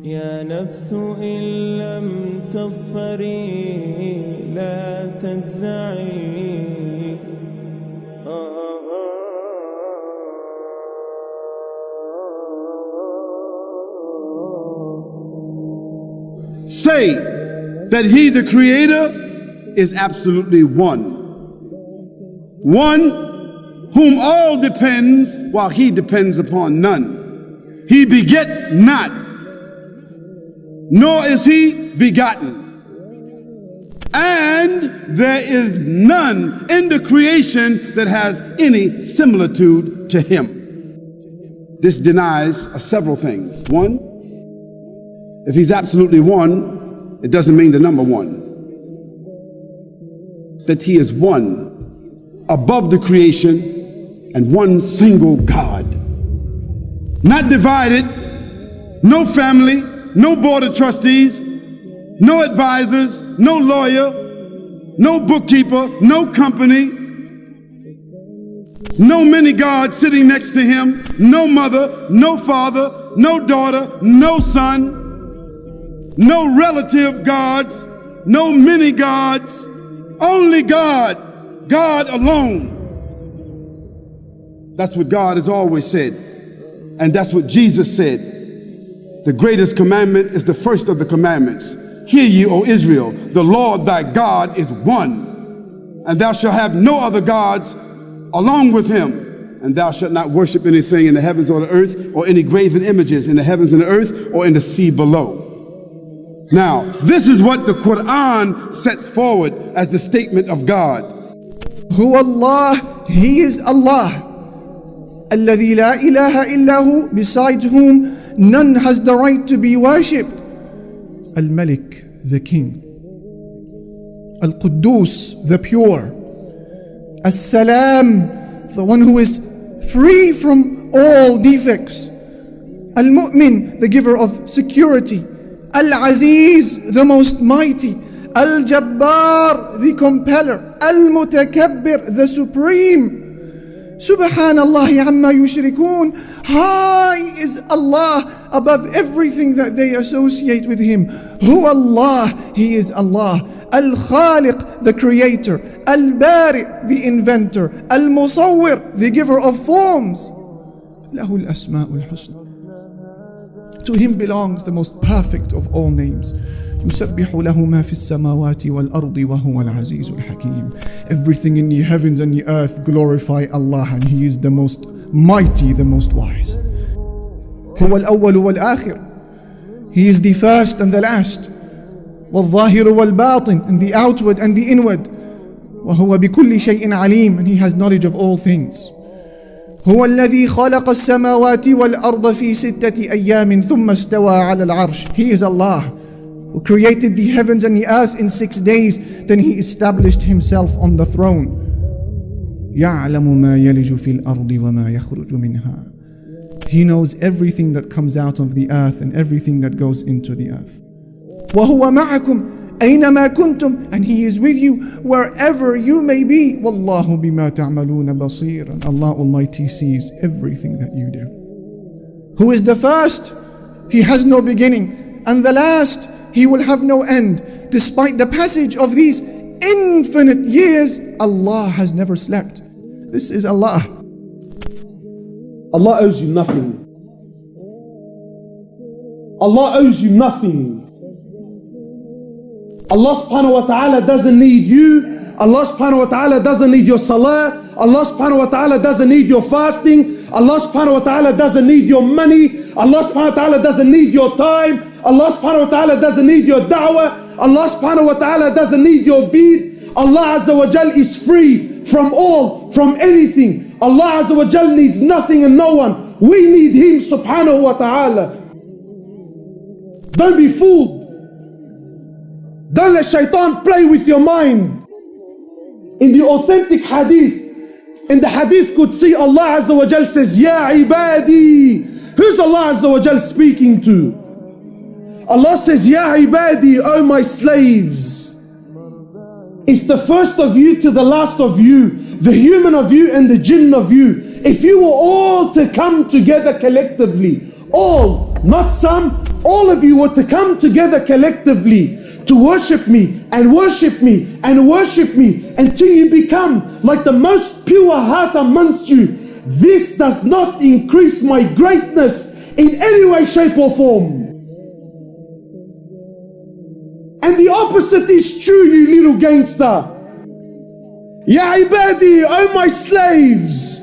يا نفس إن لم تظفري لا تجزعي. Say that He, the Creator, is absolutely one. One whom all depends while He depends upon none. He begets not, nor is He begotten. And there is none in the creation that has any similitude to Him. This denies several things. One, if He's absolutely one, it doesn't mean the number one. That He is one above the creation and one single God. Not divided, no family, no board of trustees, no advisors, no lawyer, no bookkeeper, no company, no many gods sitting next to Him, no mother, no father, no daughter, no son, no relative gods, no many gods, only God, God alone. That's what God has always said, and that's what Jesus said. The greatest commandment is the first of the commandments. Hear ye, O Israel, the Lord thy God is one, and thou shalt have no other gods along with Him, and thou shalt not worship anything in the heavens or the earth, or any graven images in the heavens and the earth, or in the sea below. Now, this is what the Quran sets forward as the statement of God. Who Allah, He is Allah. الذي لا إله إلا هو, besides whom none has the right to be worshipped. Al-Malik, the King. Al-Quddus, the pure. As-Salam, the one who is free from all defects. Al-Mu'min, the giver of security. Al-Aziz, the most mighty. Al-Jabbar, the compeller. Al-Mutakabbir, the supreme. Subhanallah amma yushrikun. High is Allah above everything that they associate with Him. Who Allah, He is Allah. Al-Khaliq, the creator. Al-Bari, the inventor. Al-Musawwir, the giver of forms. Lahu al-asma'ul husna. To Him belongs the most perfect of all names. يسبح له ما في السماوات والأرض وهو العزيز الحكيم. Everything in the heavens and the earth glorify Allah, and He is the most mighty, the most wise. هو الأول والآخر. He is the first and the last. والظاهر والباطن, and the outward and the inward. وهو بكل شيء عليم, and He has knowledge of all things. هو الذي خلق السماوات والأرض في 6 أيام ثم استوى على العرش. He is Allah who created the heavens and the earth in 6 days, then He established Himself on the throne. يعلم ما يلج في الأرض وما يخرج منها. He knows everything that comes out of the earth and everything that goes into the earth. وهو معكم أينما كنتم, and He is with you wherever you may be. والله بما تعملون بصير, and Allah Almighty sees everything that you do. Who is the first? He has no beginning, and the last, He will have no end. Despite the passage of these infinite years, Allah has never slept. This is Allah. Allah owes you nothing. Allah owes you nothing. Allah subhanahu wa ta'ala doesn't need you. Allah subhanahu wa ta'ala doesn't need your salah. Allah subhanahu wa ta'ala doesn't need your fasting. Allah subhanahu wa ta'ala doesn't need your money. Allah subhanahu wa ta'ala doesn't need your time. Allah subhanahu wa ta'ala doesn't need your da'wah. Allah subhanahu wa ta'ala doesn't need your bead. Allah Azza wa Jal is free from all, from anything. Allah Azza wa Jal needs nothing and no one. We need Him subhanahu wa ta'ala. Don't be fooled. Don't let shaitan play with your mind. In the authentic hadith, in the hadith Qudsi, Allah Azza wa Jal says, Ya ibadi. Who's Allah Azza wa Jal speaking to? Allah says, Ya ibadi, O my slaves. It's the first of you to the last of you, the human of you and the jinn of you. If you were all to come together collectively, all, not some, all of you were to come together collectively to worship me and worship me and worship me until you become like the most pure heart amongst you, this does not increase my greatness in any way, shape or form. And the opposite is true, you little gangster. Ya ibadi, oh my slaves,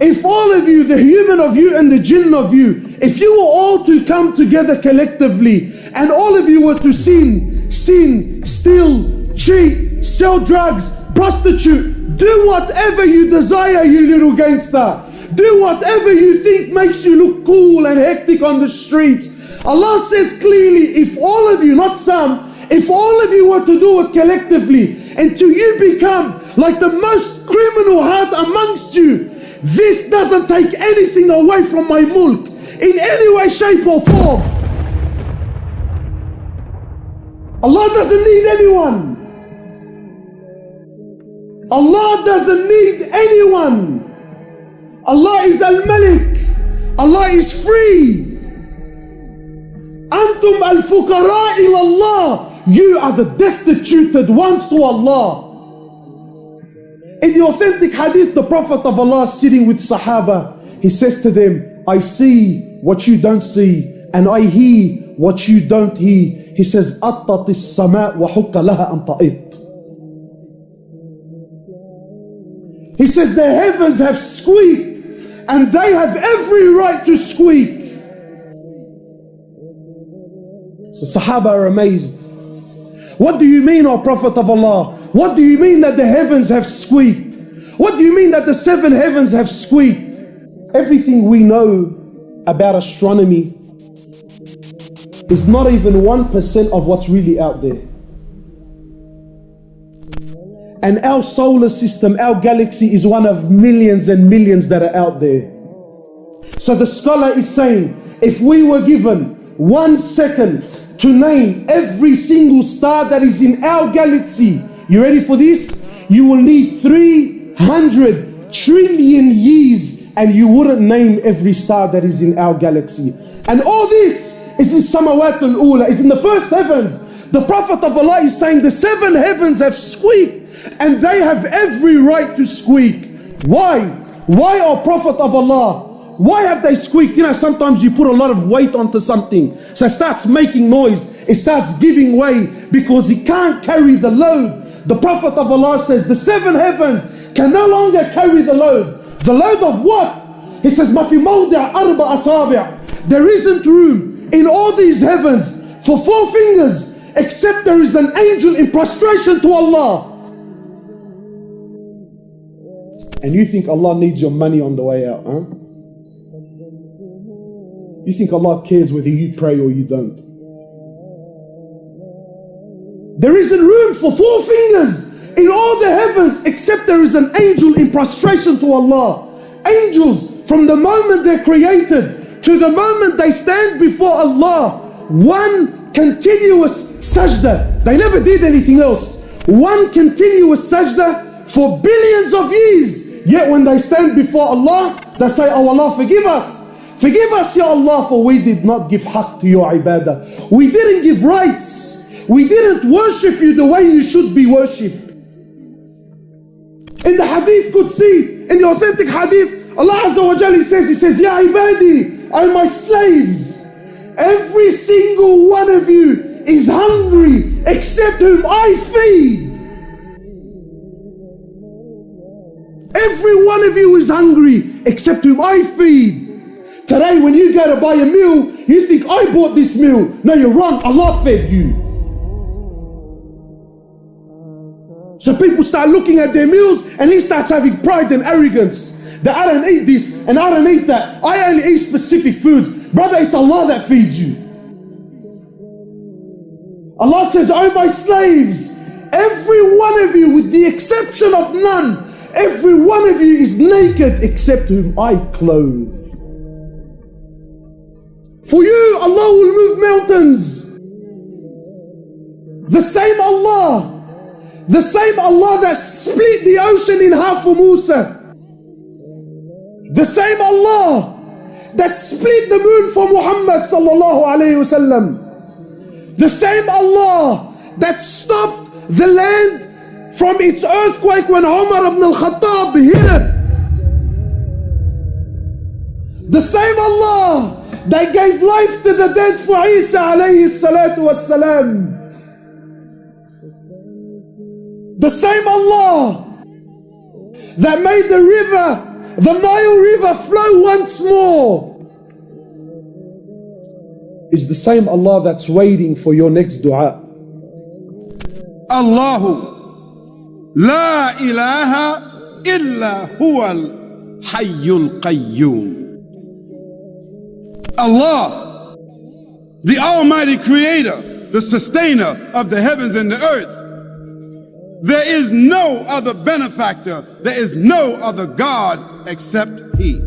if all of you, the human of you and the jinn of you, if you were all to come together collectively and all of you were to sin, steal, cheat, sell drugs, prostitute, do whatever you desire, you little gangster. Do whatever you think makes you look cool and hectic on the streets. Allah says clearly, if all of you, not some, if all of you were to do it collectively until you become like the most criminal heart amongst you, this doesn't take anything away from my mulk in any way, shape or form. Allah doesn't need anyone. Allah doesn't need anyone. Allah is Al-Malik. Allah is free. Antum al-fuqara ila Allah. You are the destituted ones to Allah. In the authentic hadith, the Prophet of Allah sitting with Sahaba, he says to them, I see what you don't see, and I hear what you don't hear. He says, أَطَّتِ السَّمَاء وَحُكَّ لَهَا أَن تَئِطْ. He says, the heavens have squeaked, and they have every right to squeak. So Sahaba are amazed. What do you mean, O Prophet of Allah? What do you mean that the heavens have squeaked? What do you mean that the 7 heavens have squeaked? Everything we know about astronomy is not even 1% of what's really out there. And our solar system, our galaxy, is one of millions and millions that are out there. So the scholar is saying, if we were given 1 second to name every single star that is in our galaxy, you ready for this? You will need 300 trillion years and you wouldn't name every star that is in our galaxy. And all this is in Samawat al-Ula, is in the first heavens. The Prophet of Allah is saying the 7 heavens have squeaked and they have every right to squeak. Why? Why, O Prophet of Allah? Why have they squeaked? You know, sometimes you put a lot of weight onto something, so it starts making noise, it starts giving way because it can't carry the load. The Prophet of Allah says the 7 heavens can no longer carry the load. The load of what? He says, مَا فِي مَوْضِعَ أَرْبَعَ أَصَابِعَ. There isn't room in all these heavens for 4 fingers except there is an angel in prostration to Allah. And you think Allah needs your money on the way out, huh? You think Allah cares whether you pray or you don't? There isn't room for 4 fingers in all the heavens except there is an angel in prostration to Allah. Angels, from the moment they're created to the moment they stand before Allah, one continuous sajda. They never did anything else. One continuous sajda for billions of years. Yet when they stand before Allah, they say, oh Allah, forgive us. Forgive us, Ya Allah, for we did not give haqq to your ibadah. We didn't give rights. We didn't worship you the way you should be worshipped. In the hadith Qudsi, in the authentic hadith, Allah Azza wa Jalla says, He says, Ya ibadi, O my slaves, every single one of you is hungry except whom I feed. Every one of you is hungry except whom I feed. Today when you go to buy a meal, you think I bought this meal. No, you're wrong. Allah fed you. So people start looking at their meals and he starts having pride and arrogance. That I don't eat this and I don't eat that. I only eat specific foods. Brother, it's Allah that feeds you. Allah says, oh my slaves, every one of you with the exception of none, every one of you is naked except whom I clothe. For you, Allah will move mountains. The same Allah that split the ocean in half for Musa. The same Allah that split the moon for Muhammad sallallahu alayhi wasallam. The same Allah that stopped the land from its earthquake when Umar ibn al-Khattab hit it. The same Allah that gave life to the dead for Isa alayhi salatu wassalam. The same Allah that made the river, the Nile River, flow once more, is the same Allah that's waiting for your next dua. Allahu la ilaha illa huwal hayyul qayyum. Allah, the Almighty Creator, the Sustainer of the heavens and the earth. There is no other benefactor, there is no other God except He.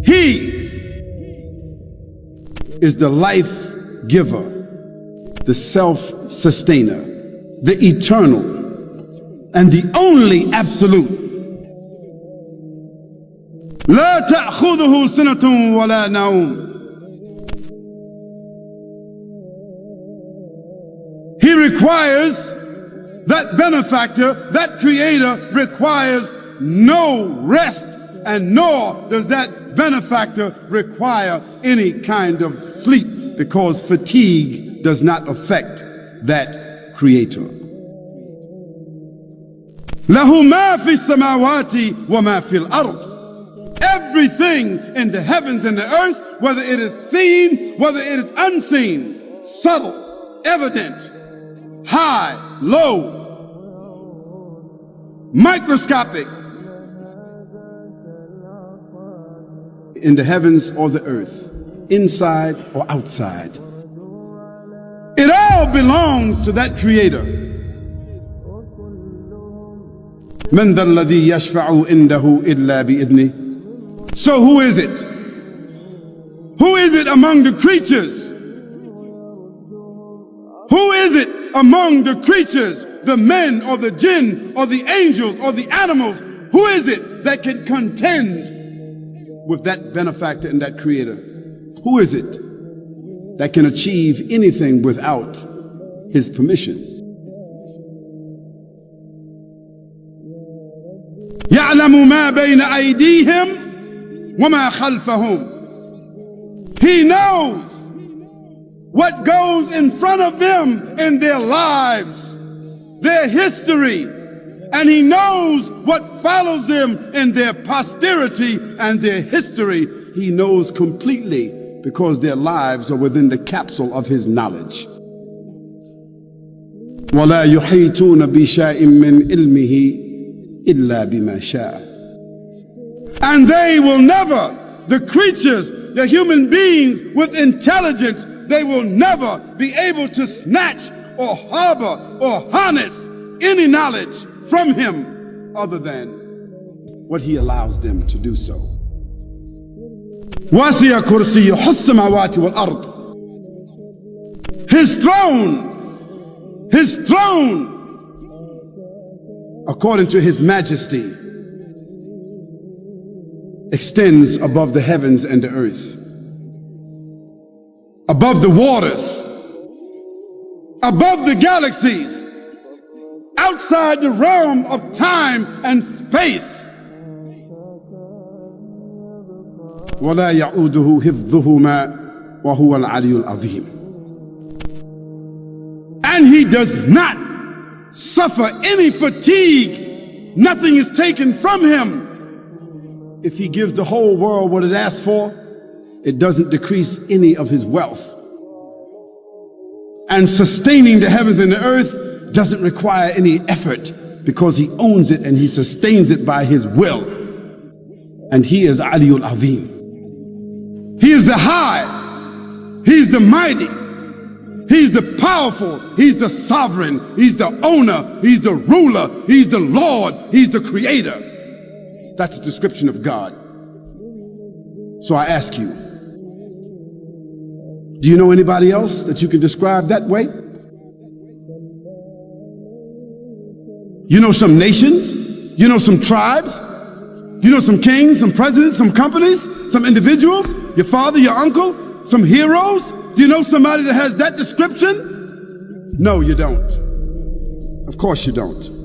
He is the life giver, the self-sustainer, the eternal, and the only absolute. لا تأخذه سنة ولا نوم. He requires, that benefactor, that creator requires no rest, and nor does that benefactor require any kind of sleep, because fatigue does not affect that creator. له ما في السماوات وما في الأرض. Everything in the heavens and the earth, whether it is seen, whether it is unseen, subtle, evident, high, low, microscopic, in the heavens or the earth, inside or outside, it all belongs to that creator. من ذا الذي يشفع عنده إلا بإذنه. So who is it? Who is it among the creatures? Who is it among the creatures, the men or the jinn or the angels or the animals? Who is it that can contend with that benefactor and that creator? Who is it that can achieve anything without his permission? يعلم ما بين أيديهم وما خلفهم. He knows what goes in front of them in their lives, their history, and he knows what follows them in their posterity and their history. He knows completely, because their lives are within the capsule of his knowledge. ولا يحيطون بشيء من علمه إلا بما شاء. And they will never, the creatures, the human beings with intelligence, they will never be able to snatch or harbor or harness any knowledge from him other than what he allows them to do so. وَسِعَ كُرْسِيُّهُ السَّمَاوَاتِ وَالْأَرْضِ. His throne, according to his majesty, extends above the heavens and the earth, above the waters, above the galaxies, outside the realm of time and space. ولا يعوده حفظهما وهو العلي العظيم. And he does not suffer any fatigue. Nothing is taken from him. If he gives the whole world what it asks for, it doesn't decrease any of his wealth. And sustaining the heavens and the earth doesn't require any effort, because he owns it and he sustains it by his will. And he is Aliul Azim. He is the high, he's the mighty, he's the powerful, he's the sovereign, he's the owner, he's the ruler, he's the Lord, he's the creator. That's a description of God. So I ask you, do you know anybody else that you can describe that way? You know some nations? You know some tribes? You know some kings, some presidents, some companies, some individuals, your father, your uncle, some heroes? Do you know somebody that has that description? No, you don't. Of course you don't.